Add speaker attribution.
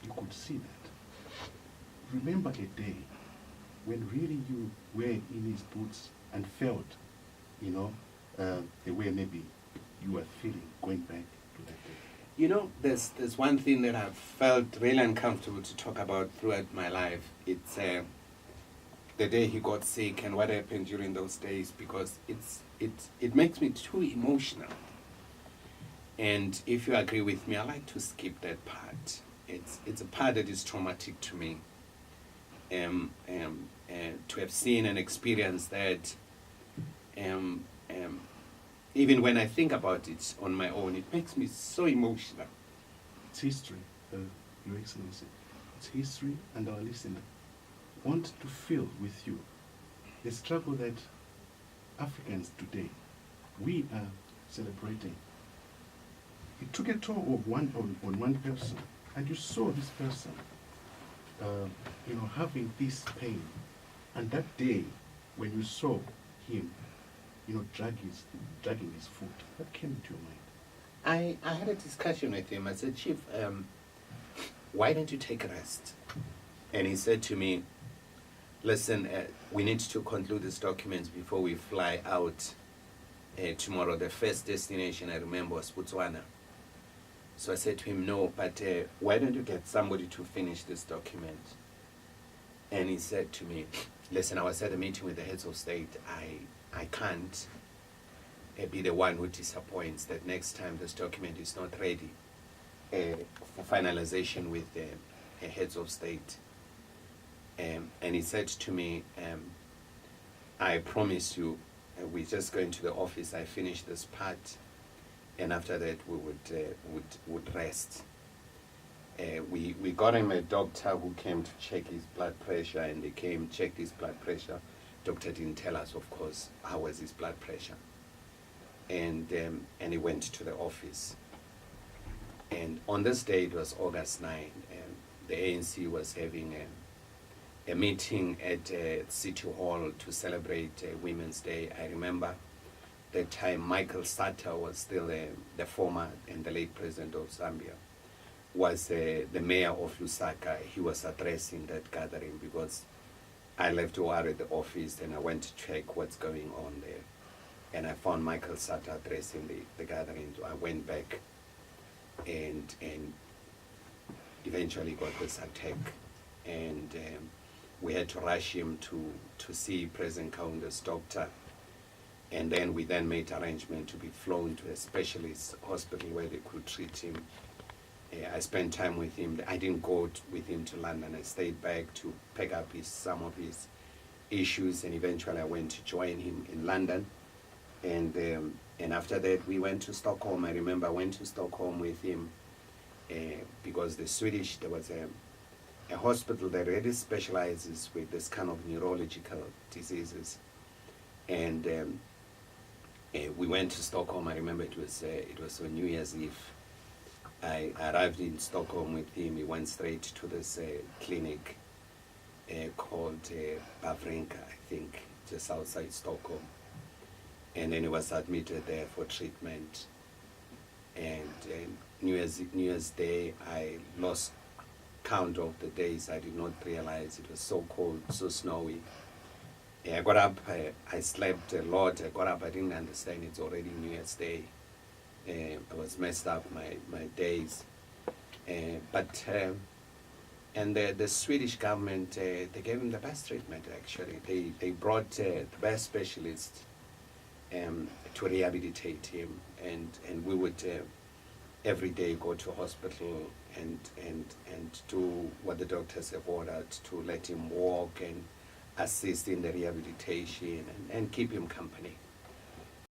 Speaker 1: you could see that. Remember a day when really you were in his boots and felt, the way maybe you were feeling going back to that day.
Speaker 2: You know, there's one thing that I've felt really uncomfortable to talk about throughout my life. It's the day he got sick and what happened during those days, because it makes me too emotional. And if you agree with me, I like to skip that part. It's a part that is traumatic to me. To have seen and experienced that, even when I think about it on my own, it makes me so emotional.
Speaker 1: It's history, Your Excellency. It's history, and our listener want to feel with you the struggle that Africans today, we are celebrating. It took a toll of on one person, and you saw this person, having this pain. And that day, when you saw him, dragging his foot, what came into your mind?
Speaker 2: I had a discussion with him. I said, Chief, why don't you take a rest? And he said to me, listen, we need to conclude these documents before we fly out tomorrow. The first destination I remember was Botswana. So I said to him, no, but why don't you get somebody to finish this document? And he said to me, listen, I was at a meeting with the heads of state. I can't be the one who disappoints that next time this document is not ready for finalization with the heads of state. And he said to me, I promise you, we're just going to the office, I finish this part, and after that we would rest. We got him a doctor who came to check his blood pressure, and they came, checked his blood pressure. Doctor didn't tell us, of course, how was his blood pressure. And he went to the office. And on this day, it was August 9, the ANC was having a meeting at City Hall to celebrate Women's Day. I remember that time Michael Sata was still the former and the late president of Zambia, was the mayor of Lusaka. He was addressing that gathering because I left OR at the office and I went to check what's going on there. And I found Michael Sata addressing the gathering. So I went back and eventually got this attack. And we had to rush him to see President Kaunda's doctor. And then we then made arrangement to be flown to a specialist hospital where they could treat him. I spent time with him. I didn't go with him to London. I stayed back to pick up some of his issues, and eventually I went to join him in London. And after that, we went to Stockholm. I remember I went to Stockholm with him because there was a hospital that really specializes with this kind of neurological diseases. And we went to Stockholm. I remember it was on New Year's Eve. I arrived in Stockholm with him. He went straight to this clinic called Bavrinka, I think, just outside Stockholm. And then he was admitted there for treatment. And New Year's Day, I lost count of the days. I did not realize it was so cold, so snowy. I got up, I slept a lot. I got up, I didn't understand it's already New Year's Day. I was messed up, my days. And the Swedish government, they gave him the best treatment, actually. They brought the best specialists to rehabilitate him. And we would every day go to hospital and do what the doctors have ordered, to let him walk and assist in the rehabilitation and keep him company.